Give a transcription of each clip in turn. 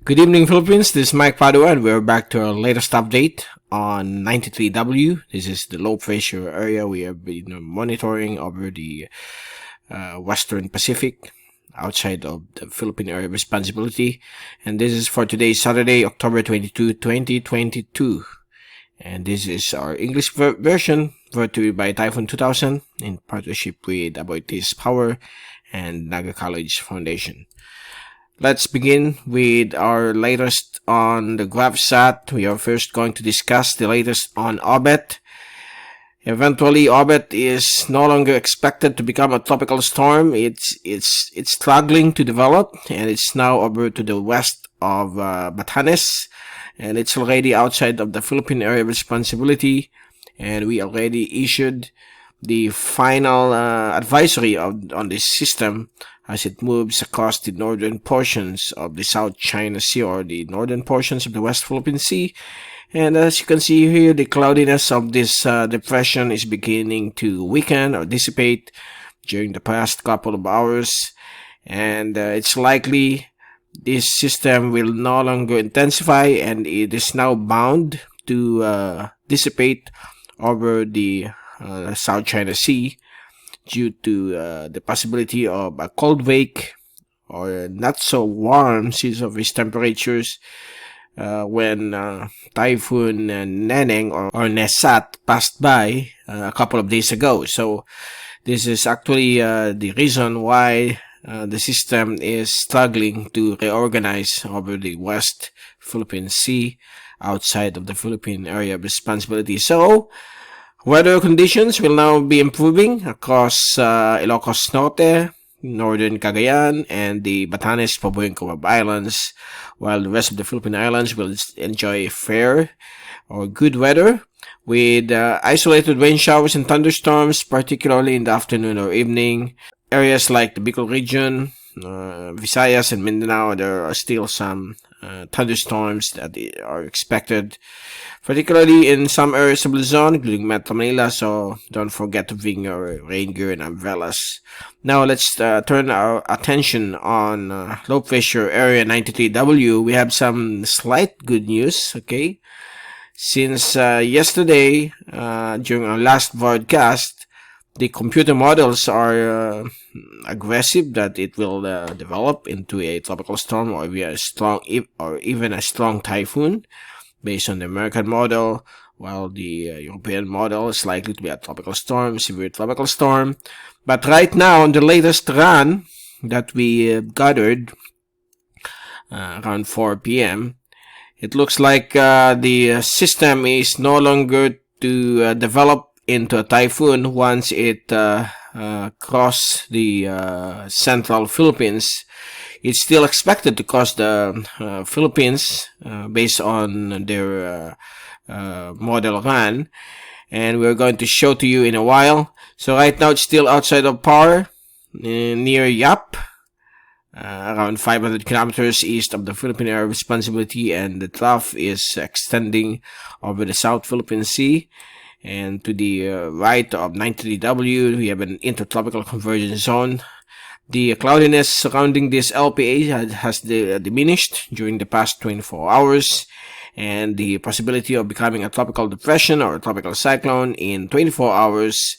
Good evening, Philippines. This is Mike Padua, and we're back to our latest update on 93W. This is the low pressure area we have been monitoring over the Western Pacific outside of the Philippine area of responsibility. And this is for today, Saturday, October 22, 2022. And this is our English version brought to you by Typhoon2000 in partnership with Aboitiz Power and Naga College Foundation. Let's begin with our latest on the GravSat. We are first going to discuss the latest on Obet. Eventually, Obet is no longer expected to become a tropical storm. It's struggling to develop, and it's now over to the west of Batanes, and it's already outside of the Philippine area of responsibility. And we already issued the final advisory on this system as it moves across the northern portions of the South China Sea or the northern portions of the West Philippine Sea. And as you can see here, the cloudiness of this depression is beginning to weaken or dissipate during the past couple of hours. And it's likely this system will no longer intensify, and it is now bound to dissipate over the South China Sea due to the possibility of a cold wake or not so warm seas of its temperatures when Typhoon Neneng or Nesat passed by a couple of days ago. So this is actually the reason why the system is struggling to reorganize over the West Philippine Sea outside of the Philippine area of responsibility. So weather conditions will now be improving across Ilocos Norte, northern Cagayan, and the Batanes, Pabuyan, Coab Islands, while the rest of the Philippine Islands will enjoy fair or good weather with isolated rain showers and thunderstorms, particularly in the afternoon or evening. Areas like the Bicol region, Visayas, and Mindanao, there are still some thunderstorms that are expected, particularly in some areas of Luzon, including Metro Manila, so don't forget to bring your rain gear and umbrellas. Now let's turn our attention on low pressure area 93W. We have some slight good news, okay? Since yesterday, during our last broadcast, the computer models are aggressive that it will develop into a tropical storm or even a strong typhoon based on the American model, while the European model is likely to be a tropical storm, severe tropical storm. But right now, on the latest run that we gathered around 4 p.m., it looks like the system is no longer to develop into a typhoon once it cross the central Philippines. It's still expected to cross the Philippines based on their model run, and we're going to show to you in a while. So right now it's still outside of Par, near Yap, around 500 kilometers east of the Philippine area of responsibility, and the trough is extending over the South Philippine Sea. And to the right of 93W, we have an intertropical convergence zone. The cloudiness surrounding this LPA has diminished during the past 24 hours, and the possibility of becoming a tropical depression or a tropical cyclone in 24 hours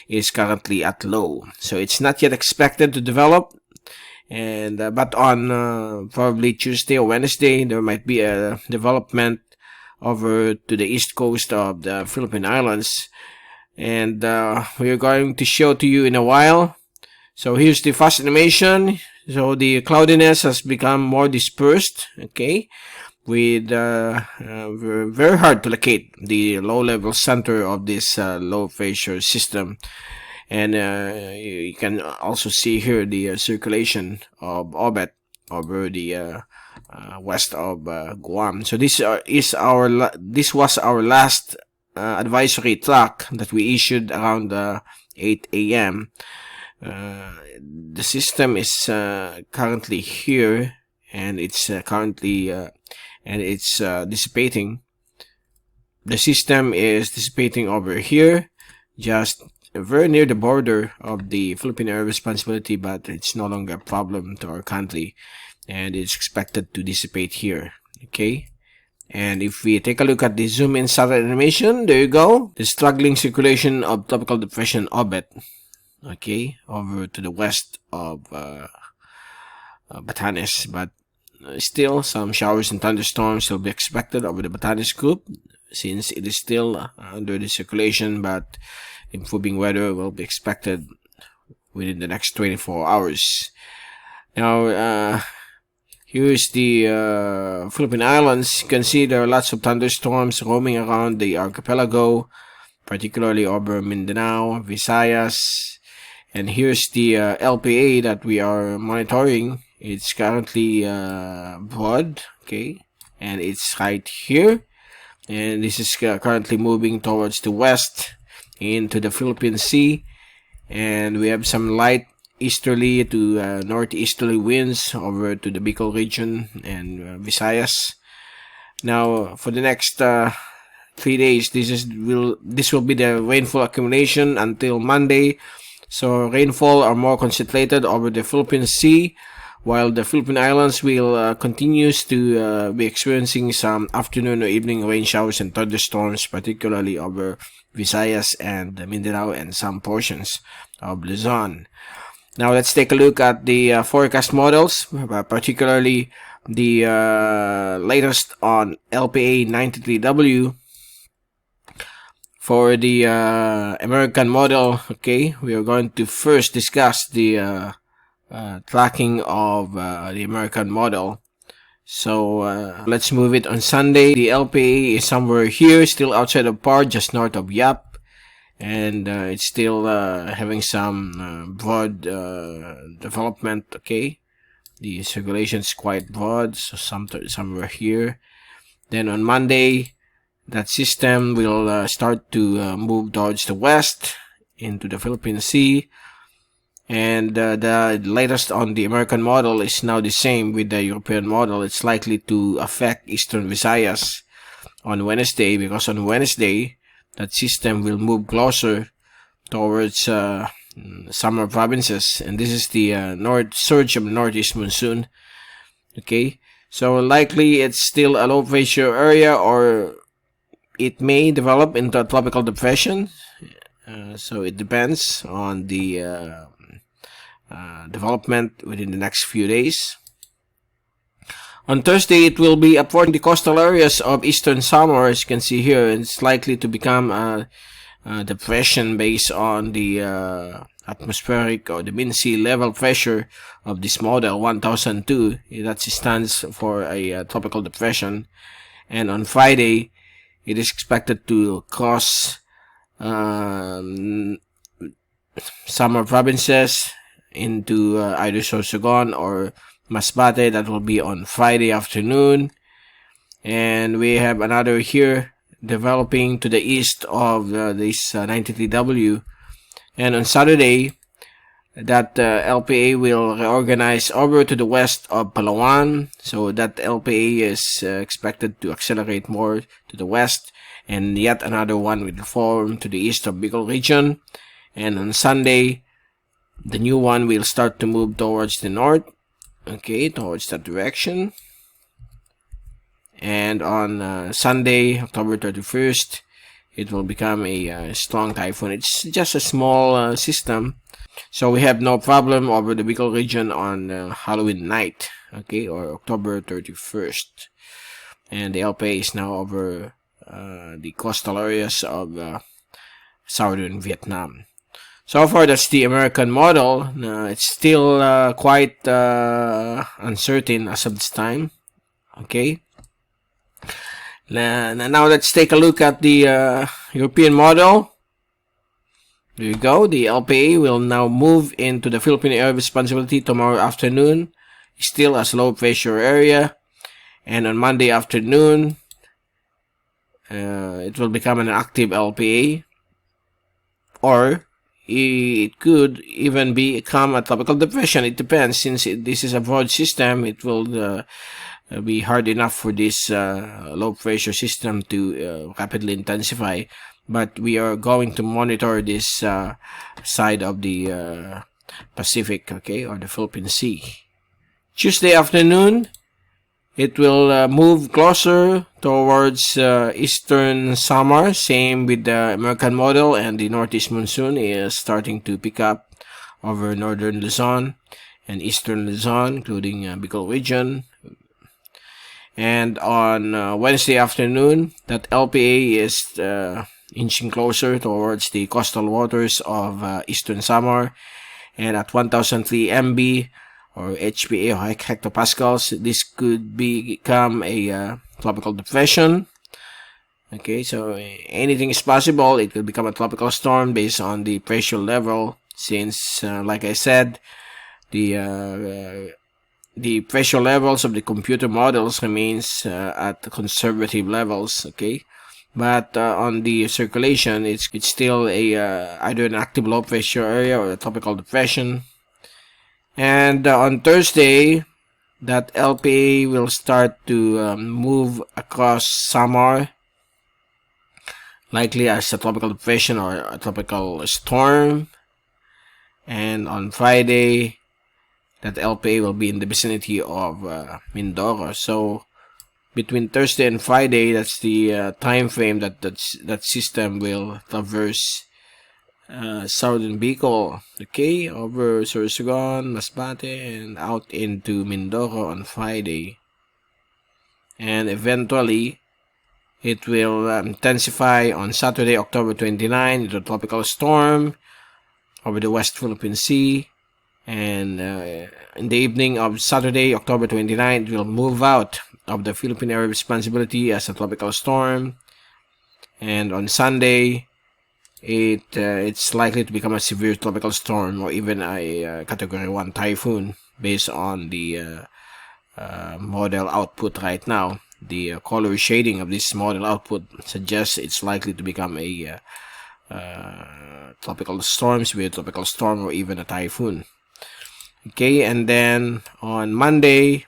is currently at low. So it's not yet expected to develop, and but on probably Tuesday or Wednesday, there might be a development over to the east coast of the Philippine Islands, and we are going to show to you in a while. So here's the fast animation. So the cloudiness has become more dispersed, okay, with very hard to locate the low-level center of this low pressure system. And you can also see here the circulation of Obet over the west of Guam. So this was our last advisory track that we issued around 8 a.m. The system is currently here, and it's dissipating. The system is dissipating over here, just very near the border of the Philippine area responsibility, but it's no longer a problem to our country. and it's expected to dissipate here. Okay, and if we take a look at the zoom in satellite animation, there you go, the struggling circulation of tropical depression Obet, okay, over to the west of Batanes, but still some showers and thunderstorms will be expected over the Batanes group since it is still under the circulation, but improving weather will be expected within the next 24 hours. Now, here's the Philippine Islands. You can see there are lots of thunderstorms roaming around the archipelago, particularly over Mindanao, Visayas. And here's the LPA that we are monitoring. It's currently broad, okay, and it's right here. And this is currently moving towards the west into the Philippine Sea. And we have some light easterly to northeasterly winds over to the Bicol region and Visayas. Now, for the next 3 days, this will be the rainfall accumulation until Monday. So rainfall are more concentrated over the Philippine Sea, while the Philippine Islands will continues to be experiencing some afternoon or evening rain showers and thunderstorms, particularly over Visayas and Mindanao and some portions of Luzon. Now let's take a look at the forecast models, particularly the latest on LPA 93W. For the American model, okay, we are going to first discuss the tracking of the American model. So let's move it on Sunday. The LPA is somewhere here, still outside of PAR, just north of Yap, and it's still having some broad development. Okay, the circulation is quite broad, so somewhere here. Then on Monday, that system will start to move towards the west into the Philippine Sea. And the latest on the American model is now the same with the European model. It's likely to affect eastern Visayas on Wednesday, because on Wednesday, that system will move closer towards summer provinces. And this is the north surge of the northeast monsoon. Okay, so likely it's still a low pressure area, or it may develop into a tropical depression. So it depends on the development within the next few days. On Thursday, it will be approaching the coastal areas of eastern Samar, as you can see here. It's likely to become a depression based on the atmospheric or the mean sea level pressure of this model 1002. That stands for a tropical depression. And on Friday, it is expected to cross summer provinces into either Sorsogon or Masbate. That will be on Friday afternoon. And we have another here developing to the east of this 93W. And on Saturday, that LPA will reorganize over to the west of Palawan. So that LPA is expected to accelerate more to the west. And yet another one will form to the east of Bicol region. And on Sunday, the new one will start to move towards the north. Okay, towards that direction. And on Sunday, October 31st, it will become a strong typhoon. It's just a small system. So we have no problem over the Bicol region on Halloween night, okay, or October 31st. And the LPA is now over the coastal areas of southern Vietnam. So far, that's the American model. It's still quite uncertain as of this time, okay. Now let's take a look at the European model. There you go. The LPA will now move into the Philippine area of responsibility tomorrow afternoon, still as low pressure area. And on Monday afternoon, it will become an active LPA, or it could even become a tropical depression. It depends. Since this is a broad system, it will be hard enough for this low pressure system to rapidly intensify. But we are going to monitor this side of the Pacific, okay, or the Philippine Sea. Tuesday afternoon, it will move closer towards eastern Samar. Same with the American model, and the northeast monsoon is starting to pick up over northern Luzon and eastern Luzon, including Bicol region. And on Wednesday afternoon, that LPA is inching closer towards the coastal waters of eastern Samar, and at 1003 MB or HPA or hectopascals, this could become a tropical depression. Okay, so anything is possible. It could become a tropical storm based on the pressure level, since like I said, the pressure levels of the computer models remains at conservative levels. Okay, but on the circulation, it's still a either an active low pressure area or a tropical depression. And on Thursday, that LPA will start to move across Samar, likely as a tropical depression or a tropical storm. And on Friday, that LPA will be in the vicinity of Mindoro. So between Thursday and Friday, that's the time frame that system will traverse southern Bicol, okay, over Sorsogon, Masbate, and out into Mindoro on Friday. And eventually, it will intensify on Saturday, October 29, into a tropical storm over the West Philippine Sea. And in the evening of Saturday, October 29, it will move out of the Philippine area of responsibility as a tropical storm. And on Sunday, it's likely to become a severe tropical storm or even a Category 1 typhoon based on the model output right now. The color shading of this model output suggests it's likely to become a tropical storm, severe tropical storm, or even a typhoon. Okay, and then on Monday,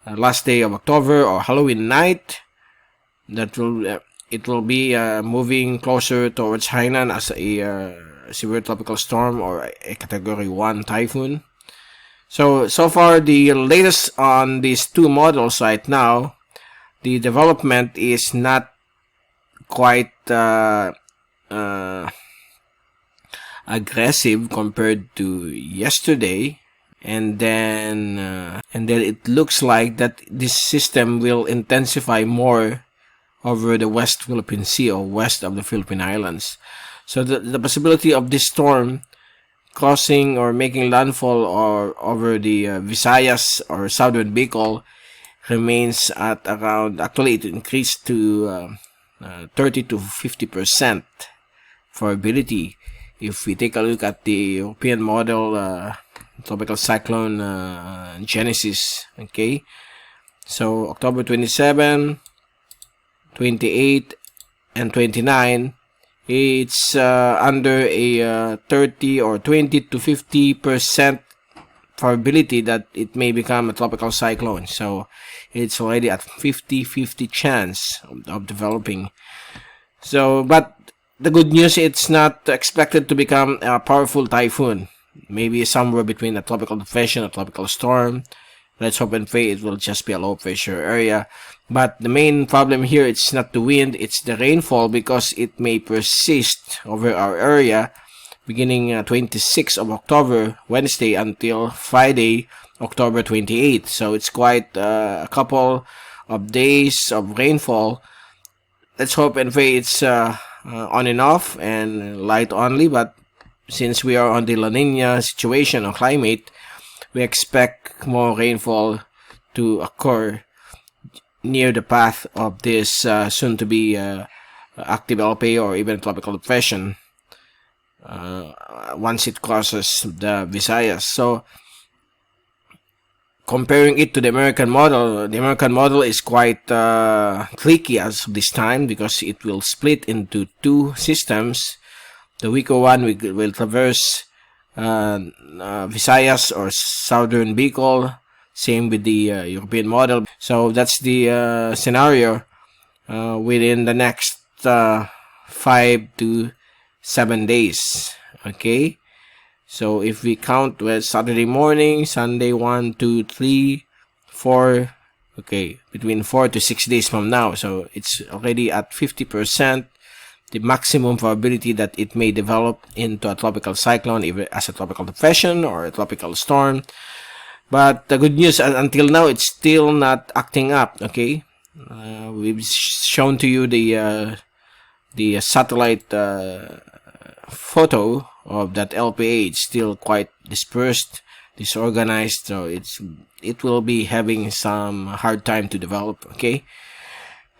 last day of October or Halloween night, that will it will be moving closer towards Hainan as a severe tropical storm or a Category 1 typhoon. So far, the latest on these two models right now, the development is not quite aggressive compared to yesterday, and then it looks like that this system will intensify more over the West Philippine Sea or west of the Philippine Islands. So the possibility of this storm crossing or making landfall or over the Visayas or southern Bicol remains at around, actually it increased to 30 to 50% probability. If we take a look at the European model tropical cyclone genesis, okay, so October 27, 28, and 29, it's under a 30 or 20 to 50% probability that it may become a tropical cyclone. So it's already at 50-50 chance of developing. So, but the good news, it's not expected to become a powerful typhoon. Maybe somewhere between a tropical depression, a tropical storm. Let's hope and pray it will just be a low pressure area. But the main problem here, it's not the wind, it's the rainfall, because it may persist over our area beginning 26th of October, Wednesday, until Friday, October 28th. So it's quite a couple of days of rainfall. Let's hope and pray it's on and off and light only. But since we are on the La Nina situation or climate, we expect more rainfall to occur near the path of this soon-to-be active LPA or even tropical depression once it crosses the Visayas. So, comparing it to the American model is quite tricky as of this time, because it will split into two systems. The weaker one will traverse Visayas or southern Bicol, same with the European model. So that's the scenario within the next 5 to 7 days. Okay, So if we count with Saturday morning, Sunday, 1, 2, 3, 4, okay, between 4 to 6 days from now. So it's already at 50%, the maximum probability that it may develop into a tropical cyclone, either as a tropical depression or a tropical storm. But the good news, until now, it's still not acting up, okay? We've shown to you the satellite photo of that LPA. It's still quite dispersed, disorganized, so it will be having some hard time to develop, okay?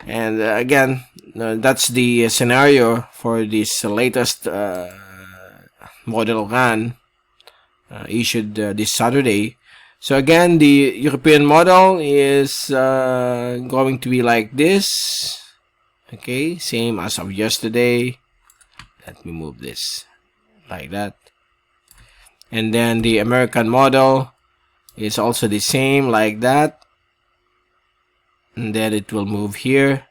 And again, that's the scenario for this latest model run issued this Saturday. So again, the European model is going to be like this, okay, same as of yesterday. Let me move this like that. And then the American model is also the same like that. And then it will move here.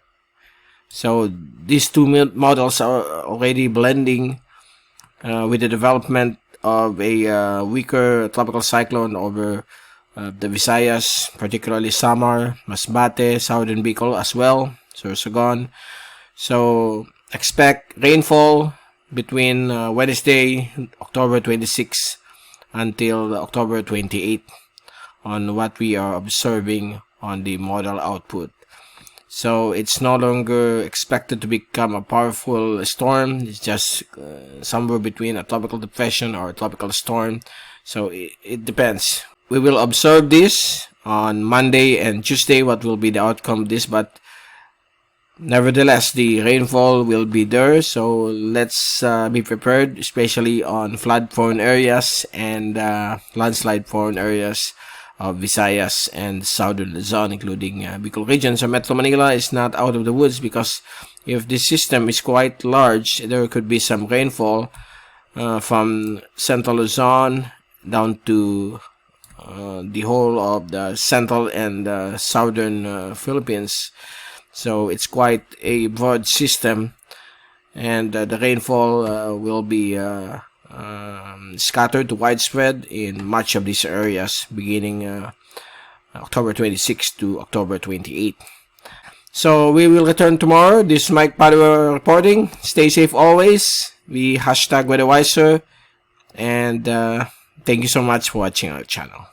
So these two models are already blending with the development of a weaker tropical cyclone over the Visayas, particularly Samar, Masbate, Southern Bicol as well, Sorsogon. So expect rainfall between Wednesday, October 26 until October 28 on what we are observing on the model output. So it's no longer expected to become a powerful storm. It's just somewhere between a tropical depression or a tropical storm. So it depends. We will observe this on Monday and Tuesday, what will be the outcome of this, but nevertheless, the rainfall will be there. So let's be prepared, especially on flood-prone areas and landslide-prone areas of Visayas and Southern Luzon, including Bicol region. So Metro Manila is not out of the woods, because if this system is quite large, there could be some rainfall from Central Luzon down to the whole of the central and southern Philippines. So it's quite a broad system, and the rainfall will be scattered to widespread in much of these areas beginning October 26 to October 28. So we will return tomorrow. This is Mike Padua reporting. Stay safe always. Be #WeatherWiser, and thank you so much for watching our channel.